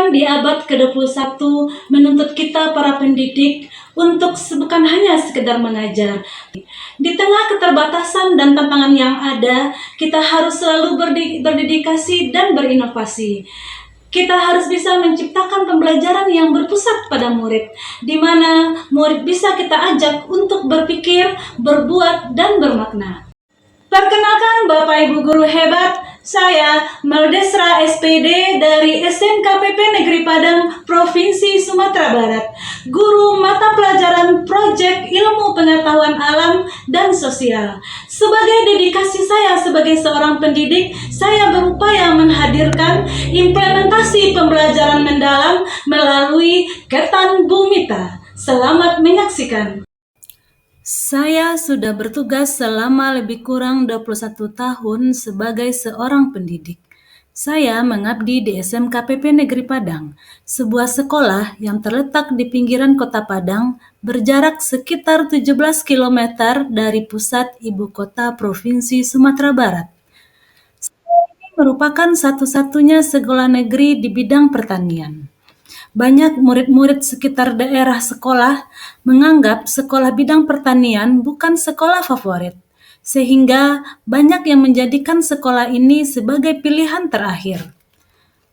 Zaman di abad ke-21 menuntut kita para pendidik untuk bukan hanya sekedar mengajar. Di tengah keterbatasan dan tantangan yang ada, kita harus selalu berdedikasi dan berinovasi. Kita harus bisa menciptakan pembelajaran yang berpusat pada murid, di mana murid bisa kita ajak untuk berpikir, berbuat, dan bermakna. Perkenalkan Bapak Ibu Guru hebat, saya Maldesra SPD dari SMKPP Negeri Padang, Provinsi Sumatera Barat, guru mata pelajaran Proyek Ilmu Pengetahuan Alam dan Sosial. Sebagai dedikasi saya sebagai seorang pendidik, saya berupaya menghadirkan implementasi pembelajaran mendalam melalui Ketan Bumita. Selamat menyaksikan. Saya sudah bertugas selama lebih kurang 21 tahun sebagai seorang pendidik. Saya mengabdi di SMKPP Negeri Padang, sebuah sekolah yang terletak di pinggiran kota Padang, berjarak sekitar 17 km dari pusat ibu kota Provinsi Sumatera Barat. Sekolah ini merupakan satu-satunya sekolah negeri di bidang pertanian. Banyak murid-murid sekitar daerah sekolah menganggap sekolah bidang pertanian bukan sekolah favorit, sehingga banyak yang menjadikan sekolah ini sebagai pilihan terakhir.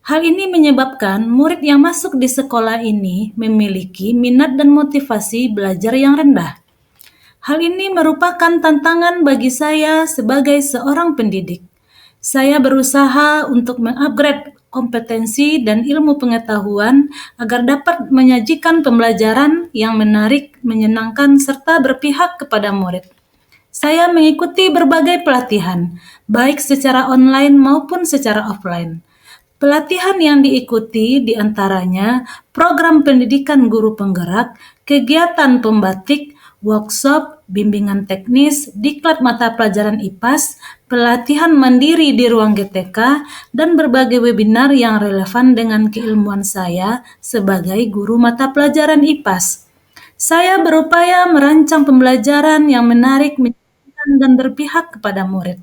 Hal ini menyebabkan murid yang masuk di sekolah ini memiliki minat dan motivasi belajar yang rendah. Hal ini merupakan tantangan bagi saya sebagai seorang pendidik. Saya berusaha untuk mengupgrade kompetensi dan ilmu pengetahuan agar dapat menyajikan pembelajaran yang menarik, menyenangkan, serta berpihak kepada murid. Saya mengikuti berbagai pelatihan, baik secara online maupun secara offline. Pelatihan yang diikuti diantaranya program pendidikan guru penggerak, kegiatan pembatik, workshop, bimbingan teknis, diklat mata pelajaran IPAS, pelatihan mandiri di ruang GTK, dan berbagai webinar yang relevan dengan keilmuan saya sebagai guru mata pelajaran IPAS. Saya berupaya merancang pembelajaran yang menarik, menyenangkan, dan berpihak kepada murid.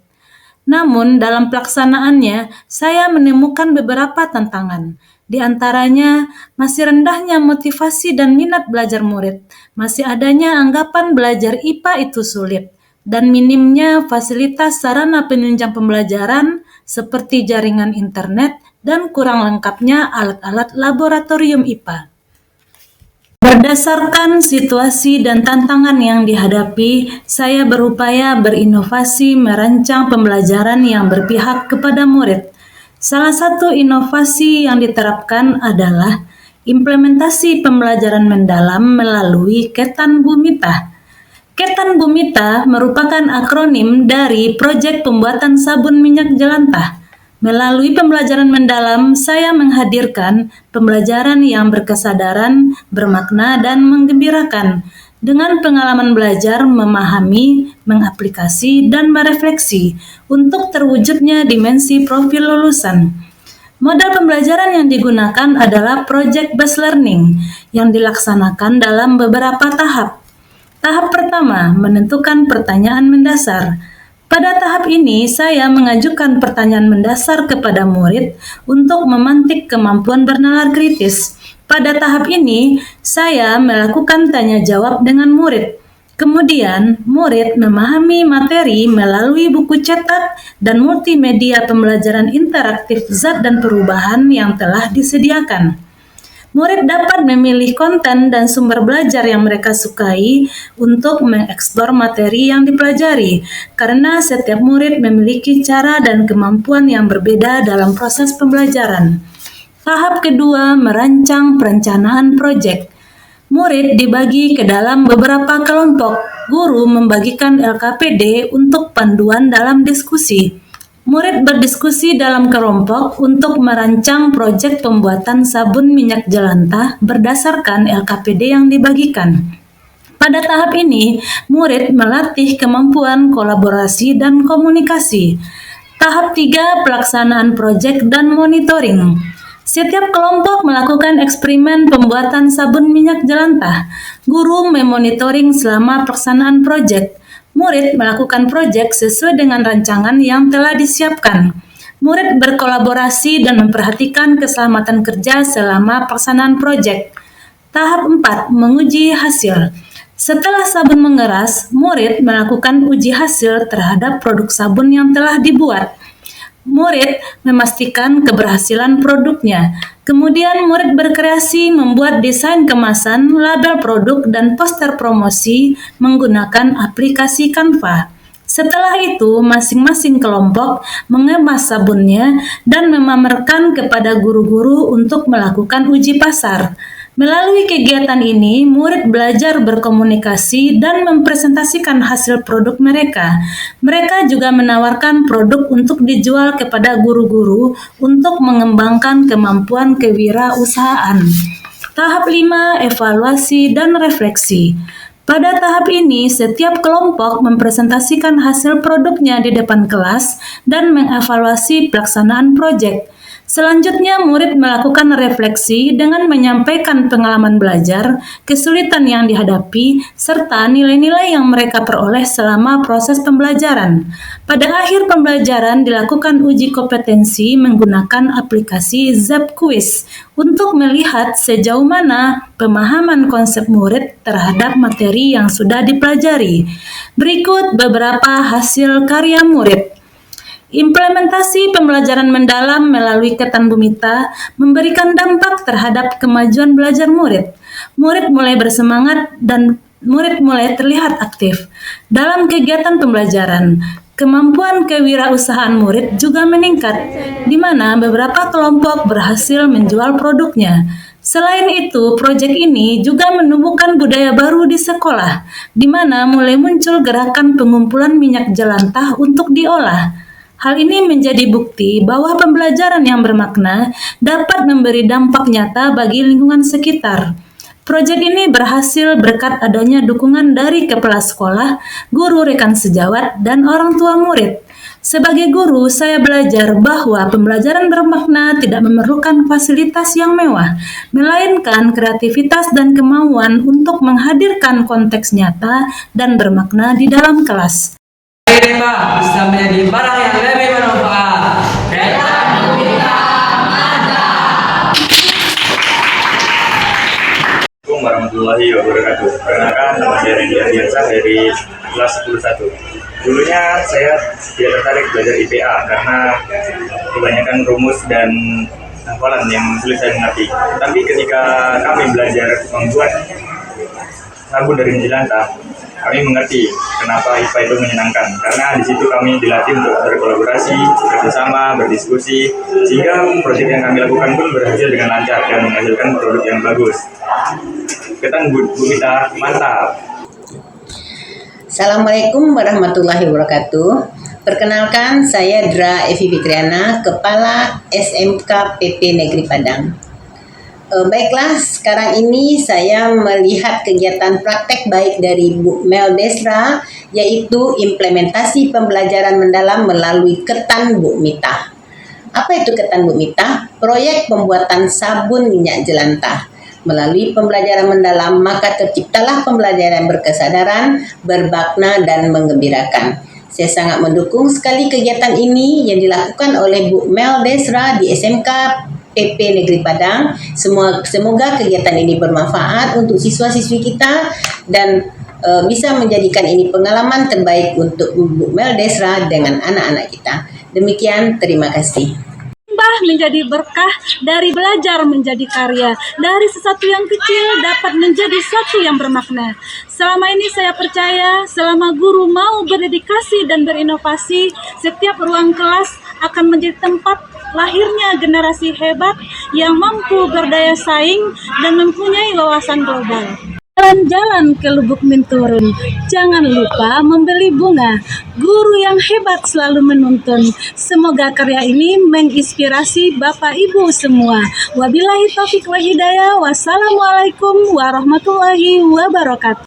Namun, dalam pelaksanaannya, saya menemukan beberapa tantangan. Di antaranya, masih rendahnya motivasi dan minat belajar murid, masih adanya anggapan belajar IPA itu sulit, dan minimnya fasilitas sarana penunjang pembelajaran seperti jaringan internet dan kurang lengkapnya alat-alat laboratorium IPA. Berdasarkan situasi dan tantangan yang dihadapi, saya berupaya berinovasi merancang pembelajaran yang berpihak kepada murid. Salah satu inovasi yang diterapkan adalah implementasi pembelajaran mendalam melalui Ketan Bumita. Ketan Bumita merupakan akronim dari Proyek Pembuatan Sabun Minyak Jelantah. Melalui pembelajaran mendalam, saya menghadirkan pembelajaran yang berkesadaran, bermakna, dan menggembirakan. Dengan pengalaman belajar, memahami, mengaplikasi, dan merefleksi untuk terwujudnya dimensi profil lulusan. Model pembelajaran yang digunakan adalah project-based learning yang dilaksanakan dalam beberapa tahap. Tahap pertama, menentukan pertanyaan mendasar. Pada tahap ini, saya mengajukan pertanyaan mendasar kepada murid untuk memantik kemampuan bernalar kritis. Pada tahap ini, saya melakukan tanya jawab dengan murid. Kemudian, murid memahami materi melalui buku cetak dan multimedia pembelajaran interaktif zat dan perubahan yang telah disediakan. Murid dapat memilih konten dan sumber belajar yang mereka sukai untuk mengeksplor materi yang dipelajari, karena setiap murid memiliki cara dan kemampuan yang berbeda dalam proses pembelajaran. Tahap kedua, merancang perencanaan proyek. Murid dibagi ke dalam beberapa kelompok. Guru membagikan LKPD untuk panduan dalam diskusi. Murid berdiskusi dalam kelompok untuk merancang proyek pembuatan sabun minyak jelantah berdasarkan LKPD yang dibagikan. Pada tahap ini, murid melatih kemampuan kolaborasi dan komunikasi. Tahap 3, pelaksanaan proyek dan monitoring. Setiap kelompok melakukan eksperimen pembuatan sabun minyak jelantah. Guru memonitoring selama pelaksanaan proyek. Murid melakukan proyek sesuai dengan rancangan yang telah disiapkan. Murid berkolaborasi dan memperhatikan keselamatan kerja selama pelaksanaan proyek. Tahap 4, menguji hasil. Setelah sabun mengeras, murid melakukan uji hasil terhadap produk sabun yang telah dibuat. Murid memastikan keberhasilan produknya. Kemudian murid berkreasi membuat desain kemasan, label produk, dan poster promosi menggunakan aplikasi Canva. Setelah itu, masing-masing kelompok mengemas sabunnya dan memamerkan kepada guru-guru untuk melakukan uji pasar. Melalui kegiatan ini, murid belajar berkomunikasi dan mempresentasikan hasil produk mereka. Mereka juga menawarkan produk untuk dijual kepada guru-guru untuk mengembangkan kemampuan kewirausahaan. Tahap 5, evaluasi dan refleksi. Pada tahap ini, setiap kelompok mempresentasikan hasil produknya di depan kelas dan mengevaluasi pelaksanaan proyek. Selanjutnya, murid melakukan refleksi dengan menyampaikan pengalaman belajar, kesulitan yang dihadapi, serta nilai-nilai yang mereka peroleh selama proses pembelajaran. Pada akhir pembelajaran dilakukan uji kompetensi menggunakan aplikasi Zapquiz untuk melihat sejauh mana pemahaman konsep murid terhadap materi yang sudah dipelajari. Berikut beberapa hasil karya murid. Implementasi pembelajaran mendalam melalui Ketan Bumita memberikan dampak terhadap kemajuan belajar murid. Murid mulai bersemangat dan murid mulai terlihat aktif dalam kegiatan pembelajaran. Kemampuan kewirausahaan murid juga meningkat, di mana beberapa kelompok berhasil menjual produknya. Selain itu, proyek ini juga menumbuhkan budaya baru di sekolah, di mana mulai muncul gerakan pengumpulan minyak jelantah untuk diolah. Hal ini menjadi bukti bahwa pembelajaran yang bermakna dapat memberi dampak nyata bagi lingkungan sekitar. Proyek ini berhasil berkat adanya dukungan dari kepala sekolah, guru rekan sejawat, dan orang tua murid. Sebagai guru, saya belajar bahwa pembelajaran bermakna tidak memerlukan fasilitas yang mewah, melainkan kreativitas dan kemauan untuk menghadirkan konteks nyata dan bermakna di dalam kelas. Kereta bisa menjadi barang yang lebih bermanfaat. Ketan Bumita mantap. Assalamualaikum warahmatullahi wabarakatuh. Perkenalkan, nama saya Randy Ardiansa dari kelas 11. Dulunya saya tidak tertarik belajar IPA karena kebanyakan rumus dan hafalan yang sulit saya mengerti. Tapi ketika kami belajar membuat sabun dari minyak jelantah, kami mengerti kenapa IPA itu menyenangkan, karena di situ kami dilatih untuk berkolaborasi, bekerjasama, berdiskusi, sehingga proyek yang kami lakukan pun berhasil dengan lancar dan menghasilkan produk yang bagus. Ketan Bumita mantap. Assalamualaikum warahmatullahi wabarakatuh. Perkenalkan, saya Dra Evi Fitriana, Kepala SMK PP Negeri Padang. Baiklah, sekarang ini saya melihat kegiatan praktek baik dari Bu Mel Desra, yaitu implementasi pembelajaran mendalam melalui Ketan Bumita. Apa itu Ketan Bumita? Proyek pembuatan sabun minyak jelantah. Melalui pembelajaran mendalam, maka terciptalah pembelajaran berkesadaran, bermakna, dan menggembirakan. Saya sangat mendukung sekali kegiatan ini yang dilakukan oleh Bu Mel Desra di SMK PP Negeri Padang. Semoga kegiatan ini bermanfaat untuk siswa-siswi kita dan bisa menjadikan ini pengalaman terbaik untuk Bu Mel Desra dengan anak-anak kita. Demikian, terima kasih. Menjadi berkah, dari belajar menjadi karya, dari sesuatu yang kecil dapat menjadi sesuatu yang bermakna. Selama ini saya percaya, selama guru mau berdedikasi dan berinovasi, setiap ruang kelas akan menjadi tempat lahirnya generasi hebat yang mampu berdaya saing dan mempunyai wawasan global. Jalan-jalan ke Lubuk Minturun, jangan lupa membeli bunga. Guru yang hebat selalu menuntun. Semoga karya ini menginspirasi Bapak Ibu semua. Wabillahi taufiq wa hidayah. Wassalamualaikum warahmatullahi wabarakatuh.